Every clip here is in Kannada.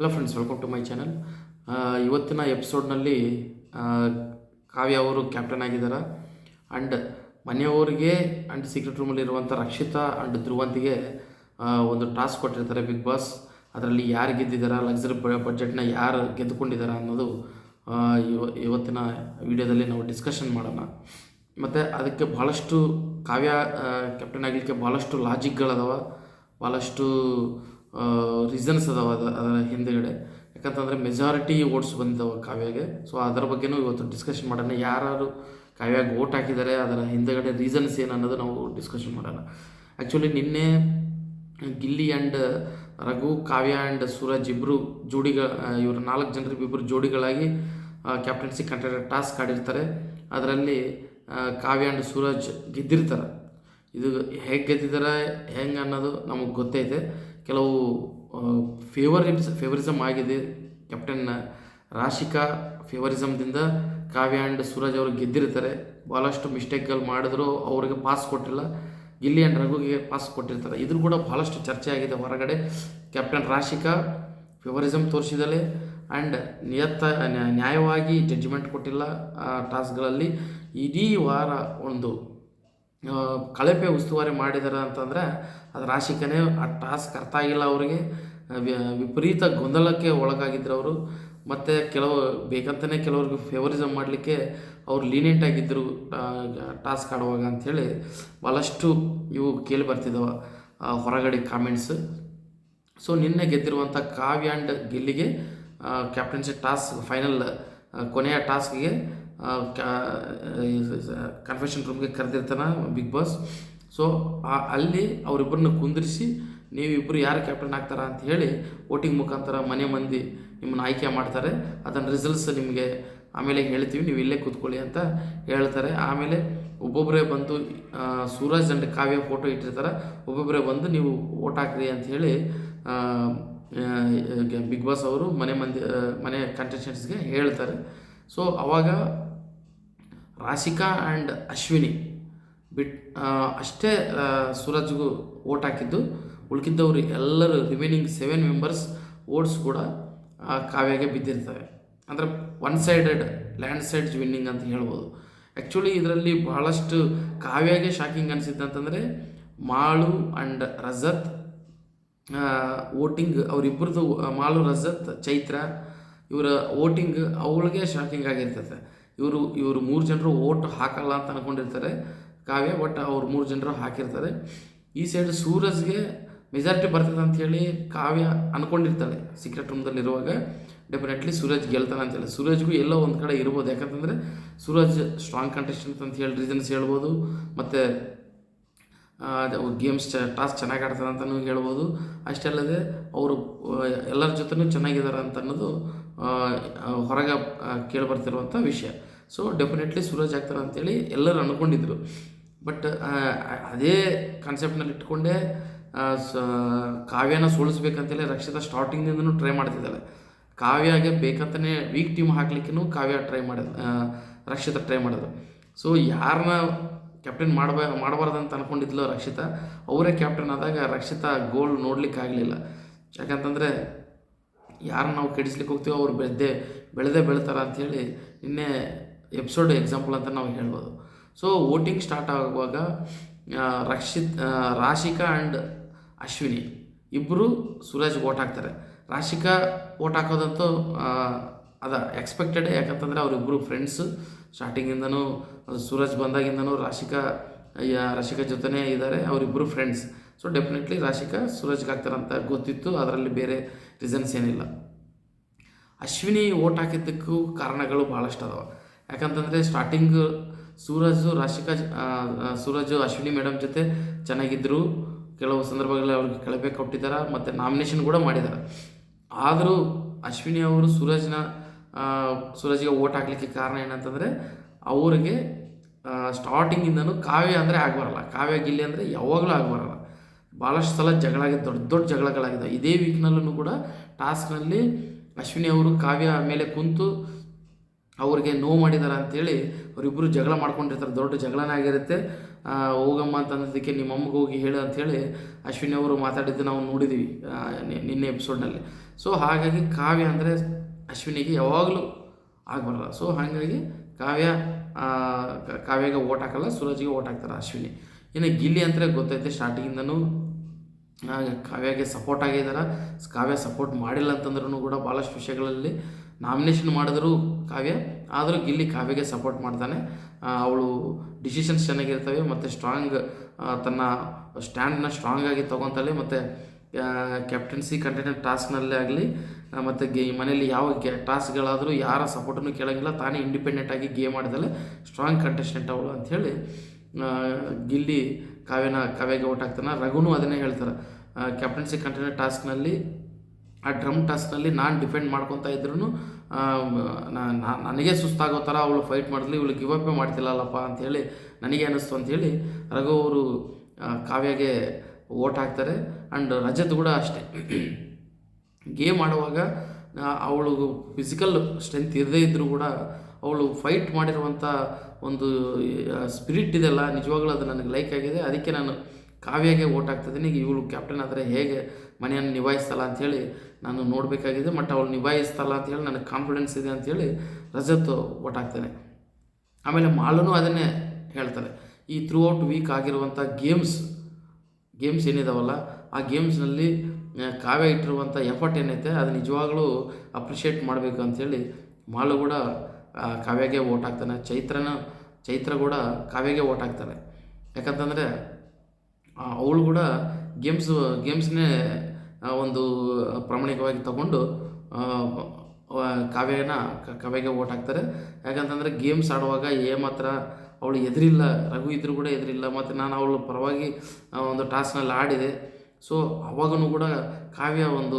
Hello friends, welcome to my channel. ಇವತ್ತಿನ ಎಪಿಸೋಡ್ನಲ್ಲಿ ಕಾವ್ಯ ಅವರು ಕ್ಯಾಪ್ಟನ್ ಆಗಿದ್ದಾರೆ. ಆ್ಯಂಡ್ ಮನೆಯವರಿಗೆ ಆ್ಯಂಡ್ ಸೀಕ್ರೆಟ್ ರೂಮಲ್ಲಿರುವಂಥ ರಕ್ಷಿತಾ ಆ್ಯಂಡ್ ಧ್ರುವಂತಿಗೆ ಒಂದು ಟಾಸ್ಕ್ ಕೊಟ್ಟಿರ್ತಾರೆ ಬಿಗ್ ಬಾಸ್. ಅದರಲ್ಲಿ ಯಾರು ಗೆದ್ದಿದ್ದಾರೆ, ಲಕ್ಸರಿ ಬಡ್ಜೆಟ್ನ ಯಾರು ಗೆದ್ದುಕೊಂಡಿದ್ದಾರೆ ಅನ್ನೋದು ಇವತ್ತಿನ ವಿಡಿಯೋದಲ್ಲಿ ನಾವು ಡಿಸ್ಕಷನ್ ಮಾಡೋಣ. ಮತ್ತು ಅದಕ್ಕೆ ಭಾಳಷ್ಟು ಕಾವ್ಯ ಕ್ಯಾಪ್ಟನ್ ಆಗಲಿಕ್ಕೆ ಭಾಳಷ್ಟು ಲಾಜಿಕ್ಗಳದಾವ, ಭಾಳಷ್ಟು ರೀಸನ್ಸ್ ಅದಾವ ಅದರ ಹಿಂದುಗಡೆ. ಯಾಕಂತಂದರೆ ಮೆಜಾರಿಟಿ ಓಟ್ಸ್ ಬಂದಿದ್ದಾವೆ ಕಾವ್ಯಾಗೆ. ಸೊ ಅದರ ಬಗ್ಗೆನೂ ಇವತ್ತು ಡಿಸ್ಕಷನ್ ಮಾಡೋಣ. ಯಾರು ಕಾವ್ಯಾಗೆ ಓಟ್ ಹಾಕಿದ್ದಾರೆ, ಅದರ ಹಿಂದುಗಡೆ ರೀಸನ್ಸ್ ಏನು ಅನ್ನೋದು ನಾವು ಡಿಸ್ಕಷನ್ ಮಾಡೋಣ. ಆ್ಯಕ್ಚುಲಿ ನಿನ್ನೆ Gilli and Raghu, Kavya and Suraj ಇಬ್ಬರು ಇವರು 4 ಜನರಿಗೆ ಇಬ್ಬರು ಜೋಡಿಗಳಾಗಿ ಕ್ಯಾಪ್ಟನ್ಸಿ ಕಂಟೆಂಟ್ ಟಾಸ್ಕ್ ಆಡಿರ್ತಾರೆ. ಅದರಲ್ಲಿ ಕಾವ್ಯ ಆ್ಯಂಡ್ ಸೂರಜ್ ಗೆದ್ದಿರ್ತಾರೆ. ಇದು ಹೇಗೆ ಗೆದ್ದಿದ್ದಾರೆ ಹೆಂಗೆ ಅನ್ನೋದು ನಮಗೆ ಗೊತ್ತೈತೆ. ಕೆಲವು ಫೇವರಿಸಮ್ ಆಗಿದೆ. ಕ್ಯಾಪ್ಟನ್ ರಾಶಿಕಾ ಫೇವರಿಸಮ್ದಿಂದ ಕಾವ್ಯ ಆ್ಯಂಡ್ ಸೂರಜ್ ಅವರು ಗೆದ್ದಿರ್ತಾರೆ. ಭಾಳಷ್ಟು ಮಿಸ್ಟೇಕ್ಗಳು ಮಾಡಿದ್ರು, ಅವ್ರಿಗೆ ಪಾಸ್ ಕೊಟ್ಟಿಲ್ಲ. ಗಿಲ್ಲಿ ಆ್ಯಂಡ್ ರಘುಗೆ ಪಾಸ್ ಕೊಟ್ಟಿರ್ತಾರೆ. ಇದ್ರ ಕೂಡ ಭಾಳಷ್ಟು ಚರ್ಚೆ ಆಗಿದೆ ಹೊರಗಡೆ. ಕ್ಯಾಪ್ಟನ್ ರಾಶಿಕಾ ಫೇವರಿಸಮ್ ತೋರಿಸಿದಲೆ ಆ್ಯಂಡ್ ನ್ಯಾಯವಾಗಿ ಜಡ್ಜ್ಮೆಂಟ್ ಕೊಟ್ಟಿಲ್ಲ ಟಾಸ್ಕ್ಗಳಲ್ಲಿ. ಇಡೀ ವಾರ ಒಂದು ಕಳಪೆ ಉಸ್ತುವಾರಿ ಮಾಡಿದ್ದಾರೆ ಅಂತಂದರೆ ಅದು ರಾಶಿಕನೇ. ಆ ಟಾಸ್ಕ್ ಅರ್ಥ ಆಗಿಲ್ಲ ಅವರಿಗೆ. ವಿಪರೀತ ಗೊಂದಲಕ್ಕೆ ಒಳಗಾಗಿದ್ದರು ಅವರು. ಮತ್ತು ಕೆಲವು ಬೇಕಂತಲೇ ಕೆಲವ್ರಿಗೆ ಫೇವರಿಸಮ್ ಮಾಡಲಿಕ್ಕೆ ಅವ್ರು ಲೀನಿಯಂಟ್ ಆಗಿದ್ದರು ಟಾಸ್ಕ್ ಆಡುವಾಗ ಅಂಥೇಳಿ ಭಾಳಷ್ಟು ಇವು ಕೇಳಿ ಬರ್ತಿದ್ದಾವೆ ಹೊರಗಡೆ ಕಾಮೆಂಟ್ಸ್. ಸೊ ನಿನ್ನೆ ಗೆದ್ದಿರುವಂಥ ಕಾವ್ಯ ಆ್ಯಂಡ್ ಗಿಲ್ಲಿಗೆ ಕ್ಯಾಪ್ಟನ್ಸಿ ಟಾಸ್ಕ್ ಫೈನಲ್ ಕೊನೆಯ ಟಾಸ್ಕ್ಗೆ ಕನ್ಫೆಷನ್ ರೂಮ್ಗೆ ಕರೆದಿರ್ತಾನೆ ಬಿಗ್ ಬಾಸ್. ಸೊ ಅಲ್ಲಿ ಅವರಿಬ್ಬರನ್ನ ಕುಂದಿರಿಸಿ ನೀವಿಬ್ಬರು ಯಾರು ಕ್ಯಾಪ್ಟನ್ ಆಗ್ತಾರ ಅಂತ ಹೇಳಿ ವೋಟಿಂಗ್ ಮುಖಾಂತರ ಮನೆ ಮಂದಿ ನಿಮ್ಮನ್ನು ಆಯ್ಕೆ ಮಾಡ್ತಾರೆ. ಅದನ್ನು ರಿಸಲ್ಟ್ಸ್ ನಿಮಗೆ ಆಮೇಲೆ ಹೇಳ್ತೀವಿ, ನೀವು ಇಲ್ಲೇ ಕೂತ್ಕೊಳ್ಳಿ ಅಂತ ಹೇಳ್ತಾರೆ. ಆಮೇಲೆ ಒಬ್ಬೊಬ್ಬರೇ ಬಂದು ಸೂರಜ್ ಆ್ಯಂಡ್ ಕಾವ್ಯ ಫೋಟೋ ಇಟ್ಟಿರ್ತಾರೆ. ಒಬ್ಬೊಬ್ಬರೇ ಬಂದು ನೀವು ವೋಟ್ ಹಾಕ್ರಿ ಅಂತ ಹೇಳಿ ಬಿಗ್ ಬಾಸ್ ಅವರು ಮನೆ ಕಂಟೆಸ್ಟೆಂಟ್ಸ್ಗೆ ಹೇಳ್ತಾರೆ. ಸೊ ಅವಾಗ ರಾಶಿಕಾ ಆ್ಯಂಡ್ ಅಶ್ವಿನಿ ಅಷ್ಟೇ ಸೂರಜ್ಗೂ ವೋಟ್ ಹಾಕಿದ್ದು. ಉಳ್ಕಿದ್ದವರು ಎಲ್ಲರೂ ರಿಮೈನಿಂಗ್ 7 ಮೆಂಬರ್ಸ್ ವೋಟ್ಸ್ ಕೂಡ ಕಾವ್ಯಾಗೆ ಬಿದ್ದಿರ್ತವೆ. ಅಂದರೆ one sided land sides winning ಅಂತ ಹೇಳ್ಬೋದು. ಆ್ಯಕ್ಚುಲಿ ಇದರಲ್ಲಿ ಭಾಳಷ್ಟು ಕಾವ್ಯಾಗೆ ಶಾಕಿಂಗ್ ಅನಿಸಿದ್ದಂತಂದರೆ ಮಾಳು ಆ್ಯಂಡ್ ರಜತ್ ವೋಟಿಂಗ್, ಅವರಿಬ್ಬರದು ಮಾಳು, ರಜತ್, ಚೈತ್ರ ಇವರ ವೋಟಿಂಗ್ ಅವಳಿಗೆ ಶಾಕಿಂಗ್ ಆಗಿರ್ತದೆ. ಇವರು 3 ಜನರು ವೋಟ್ ಹಾಕಲ್ಲ ಅಂತ ಅಂದ್ಕೊಂಡಿರ್ತಾರೆ ಕಾವ್ಯ, ಬಟ್ ಅವ್ರು 3 ಜನರು ಹಾಕಿರ್ತಾರೆ. ಈ ಸೈಡ್ ಸೂರಜ್ಗೆ ಮೆಜಾರಿಟಿ ಬರ್ತದೆ ಅಂಥೇಳಿ ಕಾವ್ಯ ಅಂದ್ಕೊಂಡಿರ್ತಾಳೆ. ಸೀಕ್ರೆಟ್ ರೂಮ್ದಲ್ಲಿರುವಾಗ ಡೆಫಿನೆಟ್ಲಿ ಸೂರಜ್ ಗೆಲ್ತಾನೆ ಅಂತೇಳಿ. ಸೂರಜ್ಗೂ ಎಲ್ಲೋ ಒಂದು ಕಡೆ ಇರ್ಬೋದು, ಯಾಕಂತಂದರೆ ಸೂರಜ್ ಸ್ಟ್ರಾಂಗ್ ಕಂಟೆಸ್ಟೆಂಟ್ ಅಂತ ಹೇಳಿ ರೀಸನ್ಸ್ ಹೇಳ್ಬೋದು. ಮತ್ತು ಗೇಮ್ಸ್ ಟಾಸ್ಕ್ ಚೆನ್ನಾಗಿ ಆಡ್ತಾರೆ ಅಂತಲೂ ಹೇಳ್ಬೋದು. ಅಷ್ಟೇ ಅಲ್ಲದೆ ಅವರು ಎಲ್ಲರ ಜೊತೆನೂ ಚೆನ್ನಾಗಿದ್ದಾರೆ ಅಂತ ಅನ್ನೋದು ಹೊರಗೆ ಕೇಳಿಬರ್ತಿರುವಂಥ ವಿಷಯ. ಸೊ ಡೆಫಿನೆಟ್ಲಿ ಸೂರಜ್ ಆಗ್ತಾರೆ ಅಂತೇಳಿ ಎಲ್ಲರೂ ಅಂದ್ಕೊಂಡಿದ್ರು. ಬಟ್ ಅದೇ ಕಾನ್ಸೆಪ್ಟ್ನಲ್ಲಿ ಇಟ್ಕೊಂಡೇ ಕಾವ್ಯನ ಸೋಲಿಸ್ಬೇಕಂತೇಳಿ ರಕ್ಷಿತಾ ಸ್ಟಾರ್ಟಿಂಗಿಂದನೂ ಟ್ರೈ ಮಾಡ್ತಿದ್ದಾಳೆ. ಕಾವ್ಯಾಗೆ ಬೇಕಂತಲೇ ವೀಕ್ ಟೀಮ್ ಹಾಕ್ಲಿಕ್ಕೂ ಕಾವ್ಯ ರಕ್ಷಿತಾ ಟ್ರೈ ಮಾಡೋದು. ಸೊ ಯಾರನ್ನ ಕ್ಯಾಪ್ಟನ್ ಮಾಡಬಾರ್ದಂತ ಅಂದ್ಕೊಂಡಿದ್ಲು ರಕ್ಷಿತಾ, ಅವರೇ ಕ್ಯಾಪ್ಟನ್ ಆದಾಗ ರಕ್ಷಿತಾ ಗೋಲ್ ನೋಡ್ಲಿಕ್ಕೆ ಆಗಲಿಲ್ಲ. ಯಾಕಂತಂದರೆ ಯಾರನ್ನ ನಾವು ಕೆಡಿಸ್ಲಿಕ್ಕೆ ಹೋಗ್ತೀವೋ ಅವ್ರು ಬೆಳೆದೇ ಬೆಳಿತಾರೆ ಅಂಥೇಳಿ ನಿನ್ನೆ ಎಪಿಸೋಡ್ ಎಕ್ಸಾಂಪಲ್ ಅಂತ ನಾವು ಹೇಳ್ಬೋದು. ಸೊ ವೋಟಿಂಗ್ ಸ್ಟಾರ್ಟ್ ಆಗುವಾಗ ರಾಶಿಕಾ ಆ್ಯಂಡ್ ಅಶ್ವಿನಿ ಇಬ್ಬರು ಸೂರಜ್ಗೆ ವೋಟ್ ಹಾಕ್ತಾರೆ. ರಾಶಿಕಾ ವೋಟ್ ಹಾಕೋದಂತೂ ಎಕ್ಸ್ಪೆಕ್ಟೆಡ್. ಯಾಕಂತಂದರೆ ಅವರಿಬ್ಬರು ಫ್ರೆಂಡ್ಸು ಸ್ಟಾರ್ಟಿಂಗಿಂದನೂ, ಸೂರಜ್ ಬಂದಾಗಿಂದನೂ ರಾಶಿಕಾ ಜೊತೆನೇ ಇದ್ದಾರೆ. ಅವರಿಬ್ಬರು ಫ್ರೆಂಡ್ಸ್. ಸೊ ಡೆಫಿನೆಟ್ಲಿ ರಾಶಿಕಾ ಸೂರಜ್ಗೆ ಹಾಕ್ತಾರಂತ ಗೊತ್ತಿತ್ತು, ಅದರಲ್ಲಿ ಬೇರೆ ರೀಸನ್ಸ್ ಏನಿಲ್ಲ. ಅಶ್ವಿನಿ ವೋಟ್ ಹಾಕಿದ್ದಕ್ಕೂ ಕಾರಣಗಳು ಭಾಳಷ್ಟು ಅದಾವೆ. ಯಾಕಂತಂದರೆ ಸ್ಟಾರ್ಟಿಂಗ್ ಸೂರಜ್ ಅಶ್ವಿನಿ ಮೇಡಮ್ ಜೊತೆ ಚೆನ್ನಾಗಿದ್ದರು. ಕೆಲವು ಸಂದರ್ಭಗಳಲ್ಲಿ ಅವ್ರಿಗೆ ಕಳಪೆ ಕೊಟ್ಟಿದ್ದಾರೆ ಮತ್ತು ನಾಮಿನೇಷನ್ ಕೂಡ ಮಾಡಿದ್ದಾರೆ. ಆದರೂ ಅಶ್ವಿನಿ ಅವರು ಸೂರಜ್ಗೆ ವೋಟ್ ಹಾಕಲಿಕ್ಕೆ ಕಾರಣ ಏನಂತಂದರೆ ಅವ್ರಿಗೆ ಸ್ಟಾರ್ಟಿಂಗಿಂದನೂ ಕಾವ್ಯ ಅಂದರೆ ಆಗಬರಲ್ಲ, ಕಾವ್ಯ ಗಿಲ್ಲಿ ಅಂದರೆ ಯಾವಾಗಲೂ ಆಗಬರಲ್ಲ. ಭಾಳಷ್ಟು ಸಲ ದೊಡ್ಡ ಜಗಳಗಳಾಗಿದೆ. ಇದೇ ವೀಕ್ನಲ್ಲೂ ಕೂಡ ಟಾಸ್ಕ್ನಲ್ಲಿ ಅಶ್ವಿನಿ ಅವರು ಕಾವ್ಯ ಮೇಲೆ ಕುಂತು ಅವ್ರಿಗೆ ನೋವು ಮಾಡಿದಾರೆ ಅಂಥೇಳಿ ಅವರಿಬ್ಬರು ಜಗಳ ಮಾಡ್ಕೊಂಡಿರ್ತಾರೆ, ದೊಡ್ಡ ಜಗಳನೇ ಆಗಿರುತ್ತೆ. ಹೋಗಮ್ಮ ಅಂತಂದದಕ್ಕೆ ನಿಮ್ಮ ಅಮ್ಮಗೆ ಹೋಗಿ ಹೇಳು ಅಂಥೇಳಿ ಅಶ್ವಿನಿ ಅವರು ಮಾತಾಡಿದ್ದು ನಾವು ನೋಡಿದ್ದೀವಿ ನಿನ್ನೆ ಎಪಿಸೋಡ್ನಲ್ಲಿ. ಸೊ ಹಾಗಾಗಿ ಕಾವ್ಯ ಅಂದರೆ ಅಶ್ವಿನಿಗೆ ಯಾವಾಗಲೂ ಆಗಬಾರಲ್ಲ. ಸೊ ಹಾಗಾಗಿ ಕಾವ್ಯಗೆ ಓಟ್ ಹಾಕಲ್ಲ, ಸೂರಜ್ಗೆ ಓಟ್ ಹಾಕ್ತಾರೆ ಅಶ್ವಿನಿ. ಇನ್ನು ಗಿಲ್ಲಿ ಅಂದರೆ ಗೊತ್ತೈತೆ ಸ್ಟಾರ್ಟಿಂಗಿಂದನೂ ಕಾವ್ಯಗೆ ಸಪೋರ್ಟ್ ಆಗಿದ್ದಾರೆ. ಕಾವ್ಯ ಸಪೋರ್ಟ್ ಮಾಡಿಲ್ಲ ಅಂತಂದ್ರೂ ಕೂಡ ಭಾಳಷ್ಟು ವಿಷಯಗಳಲ್ಲಿ ನಾಮಿನೇಷನ್ ಮಾಡಿದ್ರು ಕಾವ್ಯ, ಆದರೂ ಗಿಲ್ಲಿ ಕಾವ್ಯಗೆ ಸಪೋರ್ಟ್ ಮಾಡ್ತಾನೆ. ಅವಳು ಡಿಸಿಷನ್ಸ್ ಚೆನ್ನಾಗಿರ್ತವೆ ಮತ್ತು ಸ್ಟ್ರಾಂಗ್ ತನ್ನ ಸ್ಟ್ಯಾಂಡನ್ನ ಸ್ಟ್ರಾಂಗ್ ಆಗಿ ತೊಗೊತಾಳೆ. ಮತ್ತು ಕ್ಯಾಪ್ಟನ್ಸಿ ಕಂಟೆಂಟ್ ಟಾಸ್ಕ್ನಲ್ಲೇ ಆಗಲಿ ಮತ್ತು ಮನೇಲಿ ಯಾವ ಟಾಸ್ಕ್ಗಳಾದರೂ ಯಾರ ಸಪೋರ್ಟನ್ನು ಕೇಳೋಂಗಿಲ್ಲ, ತಾನೇ ಇಂಡಿಪೆಂಡೆಂಟಾಗಿ ಗೇಮ್ ಆಡಿದಲೆ ಸ್ಟ್ರಾಂಗ್ ಕಂಟೆಸ್ಟೆಂಟ್ ಅವಳು ಅಂಥೇಳಿ ಗಿಲ್ಲಿ ಕಾವ್ಯಗೆ ಓಟ್ ಹಾಕ್ತಾನೆ. ರಘುನೂ ಅದನ್ನೇ ಹೇಳ್ತಾರೆ, ಕ್ಯಾಪ್ಟನ್ಸಿ ಕಂಟೆಂಟ್ ಟಾಸ್ಕ್ನಲ್ಲಿ ಆ ಡ್ರಮ್ ಟಾಸ್ಕ್ನಲ್ಲಿ ನಾನು ಡಿಫೆಂಡ್ ಮಾಡ್ಕೊತಾ ಇದ್ರೂ ನನಗೆ ಸುಸ್ತಾಗೋ ಥರ ಅವಳು ಫೈಟ್ ಮಾಡಿದ್ಲಿ, ಇವಳು ಗಿವ್ ಅಪ್ಪೇ ಮಾಡ್ತಿಲ್ಲಲ್ಲಪ್ಪ ಅಂಥೇಳಿ ನನಗೆ ಅನ್ನಿಸ್ತು ಅಂಥೇಳಿ ರಘು ಅವರು ಕಾವ್ಯಗೆ ಓಟ್ ಹಾಕ್ತಾರೆ. ಆ್ಯಂಡ್ ರಜತ್ ಕೂಡ ಅಷ್ಟೇ, ಗೇಮ್ ಆಡುವಾಗ ಅವಳು ಫಿಸಿಕಲ್ ಸ್ಟ್ರೆಂತ್ ಇರದೇ ಇದ್ದರೂ ಕೂಡ ಅವಳು ಫೈಟ್ ಮಾಡಿರುವಂಥ ಒಂದು ಸ್ಪಿರಿಟ್ ಇದೆಲ್ಲ ನಿಜವಾಗ್ಲೂ ಅದು ನನಗೆ ಲೈಕ್ ಆಗಿದೆ. ಅದಕ್ಕೆ ನಾನು ಕಾವ್ಯಗೆ ಓಟ್ ಹಾಕ್ತಿದ್ದೀನಿ. ಇವಳು ಕ್ಯಾಪ್ಟನ್ ಆದರೆ ಹೇಗೆ ಮನೆಯನ್ನು ನಿಭಾಯಿಸ್ತಲ್ಲ ಅಂಥೇಳಿ ನಾನು ನೋಡಬೇಕಾಗಿದೆ. ಮತ್ತು ಅವಳು ನಿಭಾಯಿಸ್ತಲ್ಲ ಅಂಥೇಳಿ ನನಗೆ ಕಾನ್ಫಿಡೆನ್ಸ್ ಇದೆ ಅಂಥೇಳಿ ರಜತ್ ಓಟ್ ಹಾಕ್ತೇನೆ. ಆಮೇಲೆ ಮಾಲೂ ಅದನ್ನೇ ಹೇಳ್ತಾರೆ, ಈ ಥ್ರೂ ಔಟ್ ವೀಕ್ ಆಗಿರುವಂಥ ಗೇಮ್ಸ್ ಏನಿದಾವಲ್ಲ ಆ ಗೇಮ್ಸ್ನಲ್ಲಿ ಕಾವ್ಯ ಇಟ್ಟಿರುವಂಥ ಎಫರ್ಟ್ ಏನೈತೆ ಅದು ನಿಜವಾಗ್ಲೂ ಅಪ್ರಿಷಿಯೇಟ್ ಮಾಡಬೇಕು ಅಂಥೇಳಿ ಮಾಲು ಕೂಡ ಕಾವ್ಯಗೆ ಓಟ್ ಹಾಕ್ತಾನೆ. ಚೈತ್ರ ಕೂಡ ಕಾವ್ಯಗೆ ಓಟ್ ಹಾಕ್ತಾರೆ. ಯಾಕಂತಂದರೆ ಅವಳು ಕೂಡ ಗೇಮ್ಸ್ನೇ ಒಂದು ಪ್ರಾಮಾಣಿಕವಾಗಿ ತಗೊಂಡು ಕಾವ್ಯಗೆ ಓಟ್ ಹಾಕ್ತಾರೆ. ಯಾಕಂತಂದರೆ ಗೇಮ್ಸ್ ಆಡುವಾಗ ಮಾತ್ರ ಅವಳು ಎದುರಿಲ್ಲ, ರಘು ಇದ್ದರೂ ಕೂಡ ಎದುರಿಲ್ಲ. ಮತ್ತು ನಾನು ಅವಳು ಪರವಾಗಿ ಒಂದು ಟಾಸ್ಕ್ನಲ್ಲಿ ಆಡಿದೆ. ಸೊ ಅವಾಗೂ ಕೂಡ ಕಾವ್ಯ ಒಂದು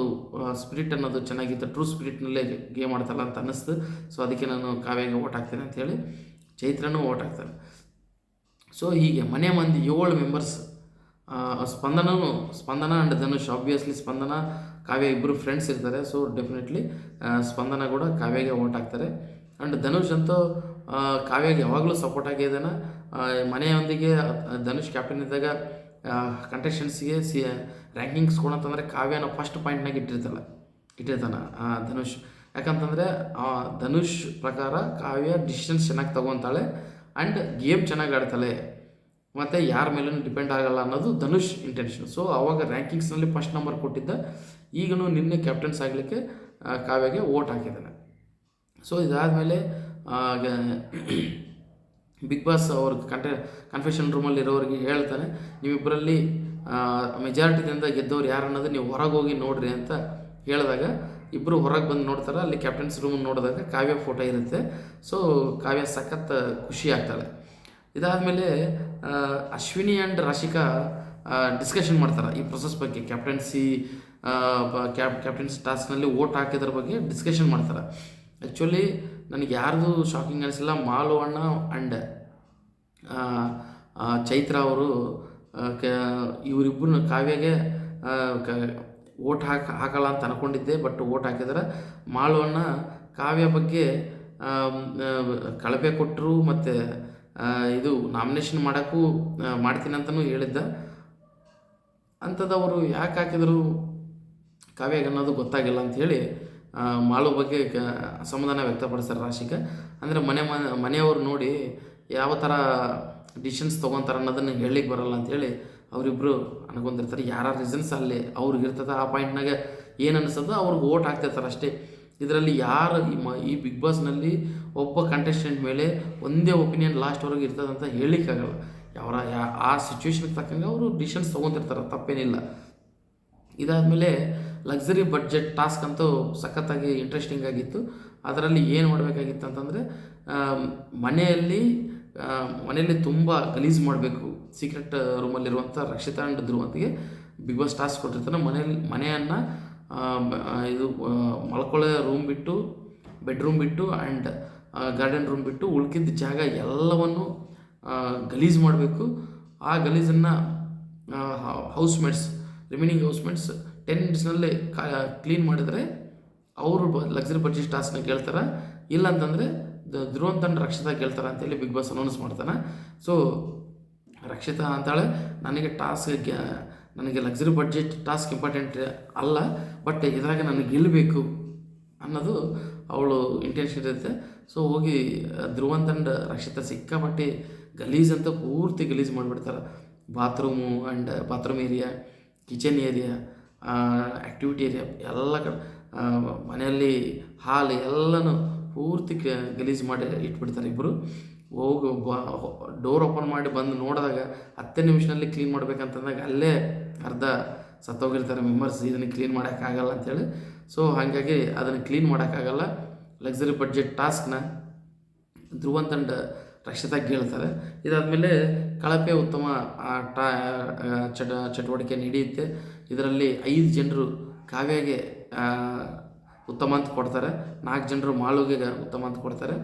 ಸ್ಪಿರಿಟ್ ಅನ್ನೋದು ಚೆನ್ನಾಗಿತ್ತು, ಟ್ರೂ ಸ್ಪಿರಿಟ್ನಲ್ಲೇ ಗೇಮ್ ಆಡ್ತಲ್ಲ ಅಂತ ಅನ್ನಿಸ್ತು. ಸೊ ಅದಕ್ಕೆ ನಾನು ಕಾವ್ಯಗೆ ಓಟ್ ಹಾಕ್ತೇನೆ ಅಂಥೇಳಿ ಚೈತ್ರನೂ ಓಟ್ ಹಾಕ್ತಾರೆ. ಸೊ ಹೀಗೆ ಮನೆ ಮಂದಿ 7 members, Spandana and Dhanush, obviously Spandana Kavya ಇಬ್ಬರು ಫ್ರೆಂಡ್ಸ್ ಇರ್ತಾರೆ. ಸೊ ಡೆಫಿನೆಟ್ಲಿ ಸ್ಪಂದನ ಕೂಡ ಕಾವ್ಯಗೆ ಓಟ್ ಹಾಕ್ತಾರೆ. ಆ್ಯಂಡ್ ಧನುಷ್ ಅಂತೂ ಕಾವ್ಯಗೆ ಯಾವಾಗಲೂ ಸಪೋರ್ಟ್ ಆಗಿದ್ದಾನೆ. ಮನೆಯೊಂದಿಗೆ ಧನುಷ್ ಕ್ಯಾಪ್ಟನ್ ಇದ್ದಾಗ ಕಂಟೆಸ್ಟೆಂಟ್ಸ್ಗೆ ರ್ಯಾಂಕಿಂಗ್ಸ್ ಕೊಡಂತಂದರೆ ಕಾವ್ಯನ ಫಸ್ಟ್ ಪಾಯಿಂಟ್ನಾಗ ಇಟ್ಟಿರ್ತಾನೆ ಧನುಷ್. ಯಾಕಂತಂದರೆ ಧನುಷ್ ಪ್ರಕಾರ ಕಾವ್ಯ ಡಿಸಿಷನ್ಸ್ ಚೆನ್ನಾಗಿ ತೊಗೊತಾಳೆ ಆ್ಯಂಡ್ ಗೇಮ್ ಚೆನ್ನಾಗಿ ಆಡ್ತಾಳೆ ಮತ್ತು ಯಾರ ಮೇಲೂ ಡಿಪೆಂಡ್ ಆಗಲ್ಲ ಅನ್ನೋದು ಧನುಷ್ ಇಂಟೆನ್ಷನ್. ಸೊ ಆವಾಗ ರ್ಯಾಂಕಿಂಗ್ಸ್ನಲ್ಲಿ ಫಸ್ಟ್ ನಂಬರ್ ಕೊಟ್ಟಿದ್ದ, ಈಗಲೂ ನಿನ್ನೆ ಕ್ಯಾಪ್ಟನ್ಸ್ ಆಗಲಿಕ್ಕೆ ಕಾವ್ಯಗೆ ಓಟ್ ಹಾಕಿದ್ದಾನೆ. ಸೊ ಇದಾದಮೇಲೆ ಬಿಗ್ ಬಾಸ್ ಅವ್ರ ಕನ್ಫೆಷನ್ ರೂಮಲ್ಲಿ ಇರೋರಿಗೆ ಹೇಳ್ತಾನೆ, ನೀವಿಬ್ಬರಲ್ಲಿ ಮೆಜಾರಿಟಿದಿಂದ ಗೆದ್ದವ್ರು ಯಾರು ಅನ್ನೋದು ನೀವು ಹೊರಗೆ ಹೋಗಿ ನೋಡ್ರಿ ಅಂತ ಹೇಳಿದಾಗ ಇಬ್ಬರು ಹೊರಗೆ ಬಂದು ನೋಡ್ತಾರೆ. ಅಲ್ಲಿ ಕ್ಯಾಪ್ಟನ್ಸ್ ರೂಮ್ ನೋಡಿದಾಗ ಕಾವ್ಯ ಫೋಟೋ ಇರುತ್ತೆ. ಸೊ ಕಾವ್ಯ ಸಖತ್ ಖುಷಿ ಆಗ್ತಾಳೆ. ಇದಾದಮೇಲೆ ಅಶ್ವಿನಿ ಆ್ಯಂಡ್ ರಾಶಿಕಾ ಡಿಸ್ಕಷನ್ ಮಾಡ್ತಾರೆ ಈ ಪ್ರೊಸೆಸ್ ಬಗ್ಗೆ, ಕ್ಯಾಪ್ಟನ್ಸಿ ಟಾಸ್ಕ್ನಲ್ಲಿ ಓಟ್ ಹಾಕಿದ್ರ ಬಗ್ಗೆ ಡಿಸ್ಕಷನ್ ಮಾಡ್ತಾರೆ. ಆ್ಯಕ್ಚುಲಿ ನನಗೆ ಯಾರ್ದು ಶಾಕಿಂಗ್ ಅನಿಸಿಲ್ಲ, ಮಾಲು ಅಣ್ಣ ಆ್ಯಂಡ್ ಚೈತ್ರ ಅವರು ಇವರಿಬ್ಬರು ಕಾವ್ಯಗೆ ಓಟ್ ಹಾಕಲ್ಲ ಅಂತ ಅಂದ್ಕೊಂಡಿದ್ದೆ, ಬಟ್ ಓಟ್ ಹಾಕಿದ್ದಾರೆ. ಮಾಲು ಅಣ್ಣ ಕಾವ್ಯ ಬಗ್ಗೆ ಕಳಪೆ ಕೊಟ್ಟರು ಮತ್ತು ಇದು ನಾಮಿನೇಷನ್ ಮಾಡೋಕ್ಕೂ ಮಾಡ್ತೀನಿ ಅಂತಲೂ ಹೇಳಿದ್ದ. ಅಂಥದ್ದವರು ಯಾಕೆ ಹಾಕಿದ್ರು ಕಾವ್ಯಗೆ ಅನ್ನೋದು ಗೊತ್ತಾಗಿಲ್ಲ ಅಂಥೇಳಿ ಮಾಳು ಬಗ್ಗೆ ಅಸಮಾಧಾನ ವ್ಯಕ್ತಪಡಿಸ್ತಾರೆ ರಾಶಿಕಾ. ಅಂದರೆ ಮನೆಯವರು ನೋಡಿ ಯಾವ ಥರ ಡಿಸಿಷನ್ಸ್ ತೊಗೊತಾರೆ ಅನ್ನೋದನ್ನು ಹೇಳಲಿಕ್ಕೆ ಬರಲ್ಲ ಅಂಥೇಳಿ ಅವರಿಬ್ಬರು ಅನ್ಕೊಂಡಿರ್ತಾರೆ. ಯಾರ ರೀಸನ್ಸ್ ಅಲ್ಲಿ ಅವ್ರಿಗೆ ಇರ್ತದೆ, ಆ ಪಾಯಿಂಟ್ನಾಗ ಏನು ಅನಿಸ್ತದೋ ಅವ್ರಿಗೆ ಓಟ್ ಹಾಕ್ತಿರ್ತಾರೆ ಅಷ್ಟೇ. ಇದರಲ್ಲಿ ಯಾರು ಈ ಬಿಗ್ ಬಾಸ್ನಲ್ಲಿ ಒಬ್ಬ ಕಂಟೆಸ್ಟೆಂಟ್ ಮೇಲೆ ಒಂದೇ ಒಪಿನಿಯನ್ ಲಾಸ್ಟ್ವರೆಗೆ ಇರ್ತದಂತ ಹೇಳಲಿಕ್ಕಾಗಲ್ಲ. ಆ ಸಿಚುವೇಶನ್ಗೆ ತಕ್ಕಂಗೆ ಅವರು ಡಿಸಿಷನ್ಸ್ ತೊಗೊತಿರ್ತಾರೆ, ತಪ್ಪೇನಿಲ್ಲ. ಇದಾದಮೇಲೆ ಲಕ್ಸರಿ ಬಡ್ಜೆಟ್ ಟಾಸ್ಕ್ ಅಂತೂ ಸಖತ್ತಾಗಿ ಇಂಟ್ರೆಸ್ಟಿಂಗ್ ಆಗಿತ್ತು. ಅದರಲ್ಲಿ ಏನು ಮಾಡಬೇಕಾಗಿತ್ತು ಅಂತಂದರೆ ಮನೆಯಲ್ಲಿ ತುಂಬ ಗಲೀಜು ಮಾಡಬೇಕು. ಸೀಕ್ರೆಟ್ ರೂಮಲ್ಲಿರುವಂಥ ರಕ್ಷಿತಾ ಆ್ಯಂಡ್ ಧ್ರುವಂತಿಗೆ ಬಿಗ್ ಬಾಸ್ ಟಾಸ್ಕ್ ಕೊಟ್ಟಿರ್ತಾನೆ. ಮನೆಯನ್ನು ಇದು ಮಲ್ಕೊಳ್ಳೋ ರೂಮ್ ಬಿಟ್ಟು, ಬೆಡ್ರೂಮ್ ಬಿಟ್ಟು ಆ್ಯಂಡ್ ಗಾರ್ಡನ್ ರೂಮ್ ಬಿಟ್ಟು ಉಳ್ಕಿದ್ದ ಜಾಗ ಎಲ್ಲವನ್ನು ಗಲೀಜು ಮಾಡಬೇಕು. ಆ ಗಲೀಜನ್ನು ರಿಮೈನಿಂಗ್ ಹೌಸ್ಮೇಟ್ಸ್ 10 ಮಿನಿಟ್ಸ್ನಲ್ಲಿ ಕ್ಲೀನ್ ಮಾಡಿದರೆ ಅವರು ಲಕ್ಸರಿ ಬಡ್ಜೆಟ್ ಟಾಸ್ಕ್ನ ಕೇಳ್ತಾರೆ. ಇಲ್ಲಾಂತಂದರೆ ಧ್ರುವಂತ್ ಅಂಡ್ ರಕ್ಷಿತಾ ಗೆಲ್ತಾರೆ ಅಂತೇಳಿ ಬಿಗ್ ಬಾಸ್ ಅನೌನ್ಸ್ ಮಾಡ್ತಾನೆ. ಸೊ ರಕ್ಷಿತಾ ಅಂತಾಳೆ, ನನಗೆ ಲಕ್ಸುರಿ ಬಡ್ಜೆಟ್ ಟಾಸ್ಕ್ ಇಂಪಾರ್ಟೆಂಟ್ ಅಲ್ಲ, ಬಟ್ ಇದ್ರಾಗ ನನಗೆ ಗೆಲ್ಲಬೇಕು ಅನ್ನೋದು ಅವಳು ಇಂಟೆನ್ಷನ್ ಇರುತ್ತೆ. ಸೊ ಹೋಗಿ ಧ್ರುವಂತ್ ಅಂಡ್ ರಕ್ಷಿತಾ ಸಿಕ್ಕಾಪಟ್ಟೆ ಗಲೀಜಂತ ಪೂರ್ತಿ ಗಲೀಜು ಮಾಡಿಬಿಡ್ತಾರೆ. Bathroom area, kitchen area, activity area ಎಲ್ಲ ಮನೆಯಲ್ಲಿ ಹಾಲ್ ಎಲ್ಲನೂ ಪೂರ್ತಿ ಗಲೀಜು ಮಾಡಿ ಇಟ್ಬಿಡ್ತಾರೆ ಇಬ್ಬರು. ಡೋರ್ ಓಪನ್ ಮಾಡಿ ಬಂದು ನೋಡಿದಾಗ 10 ನಿಮಿಷದಲ್ಲಿ ಕ್ಲೀನ್ ಮಾಡ್ಬೇಕಂತಂದಾಗ ಅಲ್ಲೇ ಅರ್ಧ ಸತ್ತೋಗಿರ್ತಾರೆ ಮೆಂಬರ್ಸ್, ಇದನ್ನು ಕ್ಲೀನ್ ಮಾಡೋಕ್ಕಾಗಲ್ಲ ಅಂತೇಳಿ. ಸೊ ಹಾಗಾಗಿ ಅದನ್ನು ಕ್ಲೀನ್ ಮಾಡೋಕ್ಕಾಗಲ್ಲ. ಲಕ್ಸುರಿ ಬಡ್ಜೆಟ್ ಟಾಸ್ಕ್ನ ಧ್ರುವಂತ್ ಅಂಡ್ ರಕ್ಷಿತಾ ಗೆಲ್ತಾರೆ. ಇದಾದಮೇಲೆ ಕಳಪೆ ಉತ್ತಮ ಚಟುವಟಿಕೆ ನಡೆಯುತ್ತೆ. ಇದರಲ್ಲಿ 5 ಜನರು ಕಾವ್ಯಗೆ ಉತ್ತಮ ಅಂತ ಕೊಡ್ತಾರೆ, 4 ಜನರು ಮಾಳುಗೆ ಉತ್ತಮ ಅಂತ ಕೊಡ್ತಾರೆ,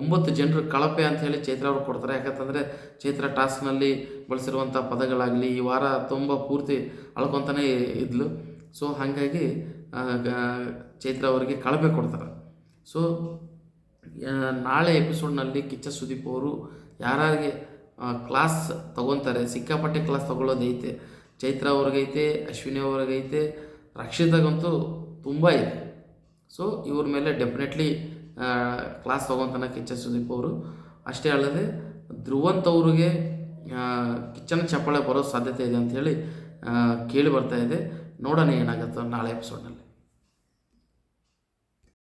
9 ಜನರು ಕಳಪೆ ಅಂತ ಹೇಳಿ ಚೈತ್ರ ಅವ್ರು ಕೊಡ್ತಾರೆ. ಯಾಕಂತಂದರೆ ಚೈತ್ರ ಟಾಸ್ಕ್ನಲ್ಲಿ ಬಳಸಿರುವಂಥ ಪದಗಳಾಗಲಿ ಈ ವಾರ ತುಂಬ ಪೂರ್ತಿ ಅಳ್ಕೊತಾನೆ ಇದ್ಲು. ಸೊ ಹಾಗಾಗಿ ಚೈತ್ರ ಅವರಿಗೆ ಕಳಪೆ ಕೊಡ್ತಾರೆ. ಸೊ ನಾಳೆ ಎಪಿಸೋಡ್ನಲ್ಲಿ ಕಿಚ್ಚ ಸುದೀಪ್ ಅವರು ಯಾರಿಗೆ ಕ್ಲಾಸ್ ತೊಗೊತಾರೆ, ಸಿಕ್ಕಾಪಟ್ಟೆ ಕ್ಲಾಸ್ ತೊಗೊಳ್ಳೋದೈತೆ. ಚೈತ್ರ ಅವ್ರಿಗೈತೆ, ಅಶ್ವಿನಿ ಅವ್ರಿಗೈತೆ, ರಕ್ಷಿತಾಗಂತೂ ತುಂಬ ಇದೆ. ಸೊ ಇವ್ರ ಮೇಲೆ ಡೆಫಿನೆಟ್ಲಿ ಕ್ಲಾಸ್ ತೊಗೊತಾನೆ ಕಿಚ್ಚ ಸುದೀಪ್ ಅವರು. ಅಷ್ಟೇ ಅಲ್ಲದೆ ಧ್ರುವಂತ್ ಅವ್ರಿಗೆ ಕಿಚ್ಚನ ಚಪ್ಪಾಳೆ ಬರೋ ಸಾಧ್ಯತೆ ಇದೆ ಅಂಥೇಳಿ ಕೇಳಿ ಬರ್ತಾ ಇದೆ. ನೋಡೋಣ ಏನಾಗುತ್ತೋ ನಾಳೆ ಎಪಿಸೋಡ್ನಲ್ಲಿ.